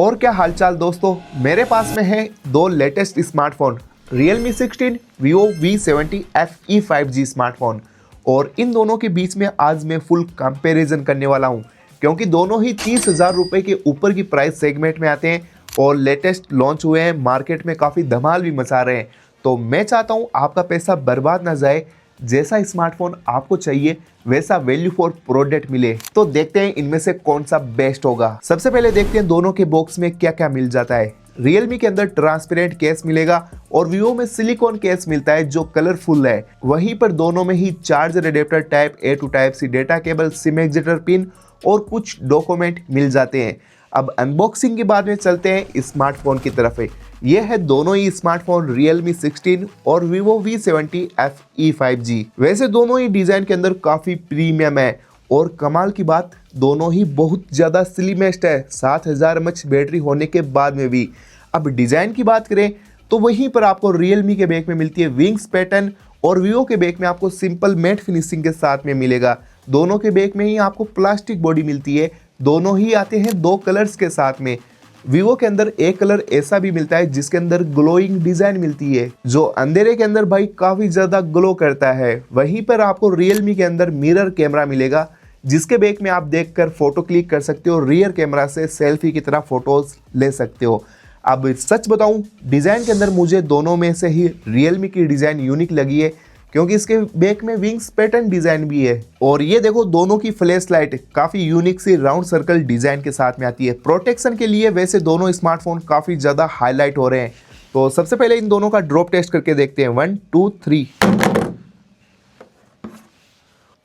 और क्या हालचाल दोस्तों, मेरे पास में है दो latest smartphone Realme 16, Vivo V70 FE 5G smartphone. और इन दोनों के बीच में आज मैं फुल कंपैरिजन करने वाला हूं, क्योंकि दोनों ही 30,000 रुपये के ऊपर की प्राइस सेगमेंट में आते हैं और लेटेस्ट लॉन्च हुए हैं, मार्केट में काफ़ी धमाल भी मचा रहे हैं। तो मैं चाहता हूं आपका पैसा बर्बाद ना जाए, जैसा स्मार्टफोन आपको चाहिए वैसा वैल्यू फॉर प्रोडक्ट मिले। तो देखते हैं इनमें से कौन सा बेस्ट होगा। सबसे पहले देखते हैं दोनों के बॉक्स में क्या क्या मिल जाता है। Realme के अंदर ट्रांसपेरेंट केस मिलेगा और Vivo में सिलिकॉन केस मिलता है जो कलरफुल है। वहीं पर दोनों में ही charger adapter type A to type C data cable, SIM ejector pin और कुछ डॉक्यूमेंट मिल जाते हैं। अब अनबॉक्सिंग के बाद में चलते हैं स्मार्टफोन की तरफ। ये है दोनों ही स्मार्टफोन Realme 16 और Vivo V70 FE 5G। वैसे दोनों ही डिजाइन के अंदर काफी प्रीमियम है और कमाल की बात, दोनों ही बहुत ज़्यादा स्लिमेस्ट है, 7000 mAh बैटरी होने के बाद में भी। अब डिज़ाइन की बात करें तो वहीं पर आपको Realme के बैक में मिलती है विंग्स पैटर्न और Vivo के बैक में आपको सिंपल मैट फिनिशिंग के साथ में मिलेगा। दोनों के बैक में ही आपको प्लास्टिक बॉडी मिलती है। दोनों ही आते हैं दो कलर्स के साथ में। Vivo के अंदर एक कलर ऐसा भी मिलता है जिसके अंदर ग्लोइंग डिजाइन मिलती है, जो अंधेरे के अंदर भाई काफी ज्यादा ग्लो करता है। वहीं पर आपको Realme के अंदर मिरर कैमरा मिलेगा, जिसके बैक में आप देखकर फोटो क्लिक कर सकते हो, रियर कैमरा से सेल्फी की तरह फोटोज ले सकते हो। अब सच बताऊं, डिजाइन के अंदर मुझे दोनों में से ही Realme की डिजाइन यूनिक लगी है, क्योंकि इसके बैक में विंग्स पैटर्न डिजाइन भी है। और ये देखो, दोनों की फ्लैश लाइट काफी यूनिक सी राउंड सर्कल डिजाइन के साथ में आती है। प्रोटेक्शन के लिए वैसे दोनों स्मार्टफोन काफी ज्यादा हाईलाइट हो रहे हैं। तो सबसे पहले इन दोनों का ड्रॉप टेस्ट करके देखते हैं। 1 2 3।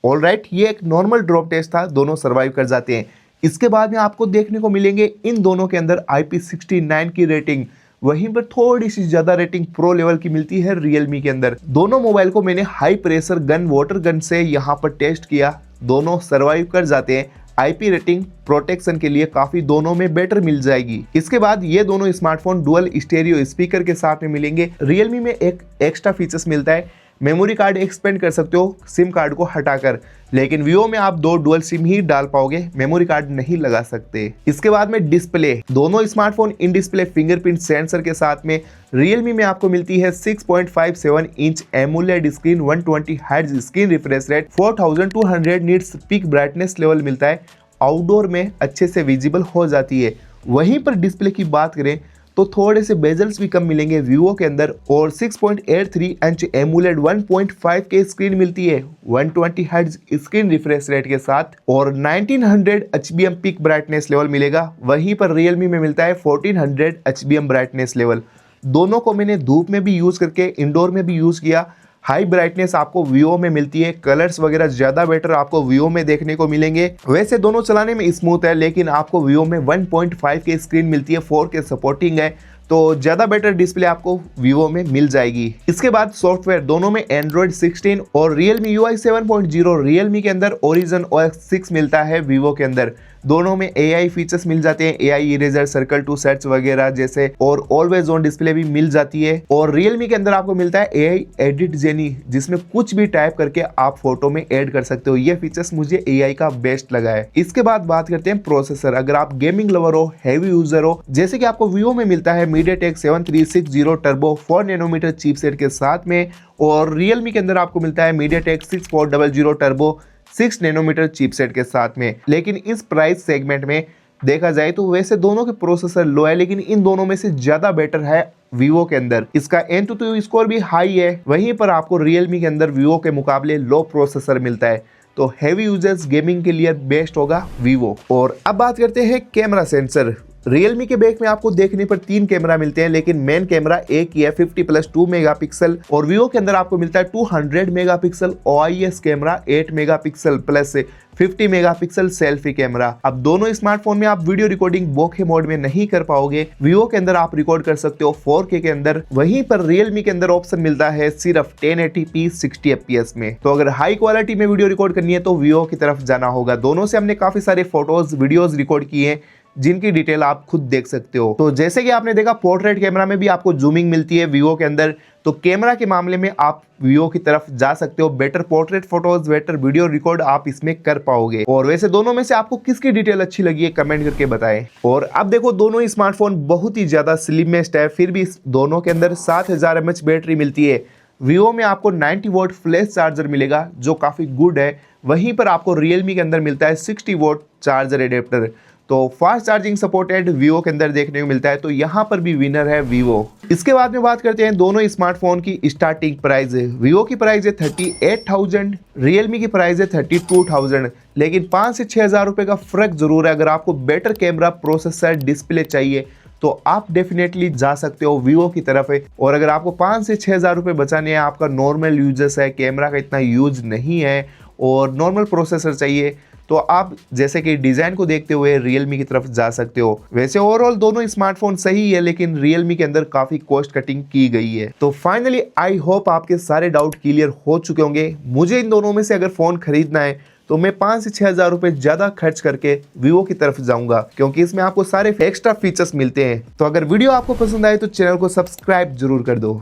ऑलराइट, ये एक नॉर्मल ड्रॉप टेस्ट था, दोनों सर्वाइव कर जाते हैं। इसके बाद में आपको देखने को मिलेंगे इन दोनों के अंदर IP69 की रेटिंग। वहीं पर थोड़ी सी ज्यादा रेटिंग प्रो लेवल की मिलती है Realme के अंदर। दोनों मोबाइल को मैंने high pressure gun, water gun से यहाँ पर टेस्ट किया, दोनों सर्वाइव कर जाते हैं। IP रेटिंग प्रोटेक्शन के लिए काफी दोनों में बेटर मिल जाएगी। इसके बाद ये दोनों स्मार्टफोन डुअल स्टेरियो स्पीकर के साथ में मिलेंगे। Realme में एक एक्स्ट्रा फीचर्स मिलता है, मेमोरी कार्ड एक्सपेंड कर सकते हो सिम कार्ड को हटाकर, लेकिन Vivo में आप दो डुअल सिम ही डाल पाओगे, मेमोरी कार्ड नहीं लगा सकते। इसके बाद में डिस्प्ले, दोनों smartphone in display fingerprint sensor के साथ में। Realme में आपको मिलती है 6.57 inch AMOLED screen, 120 hertz screen refresh rate, 4200 nits peak brightness level मिलता है, आउटडोर में अच्छे से विजिबल हो जाती है। वहीं पर डिस्प्ले की बात करें तो थोड़े से बेजल्स भी कम मिलेंगे Vivo के अंदर, और 6.83 इंच एमोलेड 1.5K स्क्रीन मिलती है, 120 हर्ट्ज स्क्रीन रिफ्रेश रेट के साथ, और 1900 HBM पीक ब्राइटनेस लेवल मिलेगा। वहीं पर Realme में मिलता है 1400 HBM ब्राइटनेस लेवल। दोनों को मैंने धूप में भी यूज करके इंडोर में भी यूज किया। हाई ब्राइटनेस आपको Vivo में मिलती है, कलर्स वगैरह ज्यादा बेटर आपको Vivo में देखने को मिलेंगे। वैसे दोनों चलाने में स्मूथ है, लेकिन आपको Vivo में 1.5K स्क्रीन मिलती है, 4K सपोर्टिंग है, तो ज्यादा बेटर डिस्प्ले आपको Vivo में मिल जाएगी। इसके बाद सॉफ्टवेयर, दोनों में Android 16 और Realme UI 7.0। Realme के अंदर Origin OS 6 मिलता है, Vivo के अंदर दोनों में AI फीचर्स मिल जाते हैं, AI eraser, circle to search वगैरह जैसे, और ऑलवेज ऑन डिस्प्ले भी मिल जाती है। और Realme के अंदर आपको मिलता है AI एडिट जेनी, जिसमें कुछ भी टाइप करके आप फोटो में ऐड कर सकते हो। ये फीचर्स मुझे AI का बेस्ट लगा है। इसके बाद बात करते हैं प्रोसेसर। अगर आप गेमिंग लवर हो, हैवी यूजर हो, जैसे कि आपको Vivo में मिलता है MediaTek 7360 टर्बो 4 नैनोमीटर चिपसेट के साथ में, और Realme के अंदर आपको मिलता है MediaTek 6400 टर्बो 6 नैनोमीटर चिपसेट के साथ में। लेकिन इस प्राइस सेगमेंट में देखा जाए तो वैसे दोनों के प्रोसेसर लो है, लेकिन इन दोनों में से ज्यादा बेटर है Vivo के अंदर। इसका Antutu स्कोर भी हाई है। वहीं पर आपको Realme के अंदर Vivo के मुकाबले लो प्रोसेसर मिलता है, तो हैवी यूजर्स गेमिंग के लिए बेस्ट होगा Vivo। और अब बात करते हैं कैमरा सेंसर। Realme के बैक में आपको देखने पर 3 कैमरा मिलते हैं, लेकिन मेन कैमरा एक ही है 50+2 मेगापिक्सल, और Vivo के अंदर आपको मिलता है 200 megapixel OIS camera, 8 megapixel plus 50 megapixel selfie camera. अब दोनों स्मार्टफोन में आप वीडियो रिकॉर्डिंग बोके मोड में नहीं कर पाओगे। Vivo के अंदर आप रिकॉर्ड कर सकते हो 4K के अंदर, वहीं पर Realme के अंदर ऑप्शन मिलता है सिर्फ 1080p 60 FPS में। तो अगर हाई क्वालिटी में वीडियो रिकॉर्ड करनी है तो Vivo की तरफ जाना होगा। दोनों से हमने काफी सारे फोटोज वीडियोज रिकॉर्ड किए हैं, जिनकी डिटेल आप खुद देख सकते हो। तो जैसे कि आपने देखा पोर्ट्रेट कैमरा में भी आपको जूमिंग मिलती है वीवो के अंदर, तो कैमरा के मामले में आप वीवो की तरफ जा सकते हो। Better portrait photos, better video record आप इसमें कर पाओगे। और वैसे दोनों में से आपको किसकी डिटेल अच्छी लगी है कमेंट करके बताएं। और अब देखो दोनों ही स्मार्टफोन बहुत ही ज्यादा स्लिमेस्ट है, फिर भी इस दोनों के अंदर 7000 mAh बैटरी मिलती है। वीवो में आपको 90 वोट फ्लैश चार्जर मिलेगा जो काफी गुड है, वहीं पर आपको रियलमी के अंदर मिलता है 60 वोट चार्जर एडेप्टर। तो फास्ट चार्जिंग सपोर्टेड वीवो के अंदर देखने को मिलता है, तो यहाँ पर भी विनर है वीवो। इसके बाद में बात करते हैं दोनों स्मार्टफोन की स्टार्टिंग प्राइस है। वीवो की प्राइस है 38,000, रियलमी की प्राइस है 32,000, लेकिन 5 से 6,000 रुपये का फर्क जरूर है। अगर आपको बेटर कैमरा, प्रोसेसर, डिस्प्ले चाहिए तो आप डेफिनेटली जा सकते हो वीवो की तरफ है। और अगर आपको 5 से 6,000 रुपये बचाने हैं, आपका नॉर्मल यूजर्स है, कैमरा का इतना यूज नहीं है और नॉर्मल प्रोसेसर चाहिए, तो आप जैसे कि डिजाइन को देखते हुए रियलमी की तरफ जा सकते हो। वैसे ओवरऑल दोनों स्मार्टफोन सही है, लेकिन रियलमी के अंदर काफी कॉस्ट कटिंग की गई है। तो फाइनली आई होप आपके सारे डाउट क्लियर हो चुके होंगे। मुझे इन दोनों में से अगर फोन खरीदना है तो मैं 5 से 6,000 रुपये ज्यादा खर्च करके वीवो की तरफ जाऊंगा, क्योंकि इसमें आपको सारे एक्स्ट्रा फीचर्स मिलते हैं। तो अगर वीडियो आपको पसंद आए तो चैनल को सब्सक्राइब जरूर कर दो।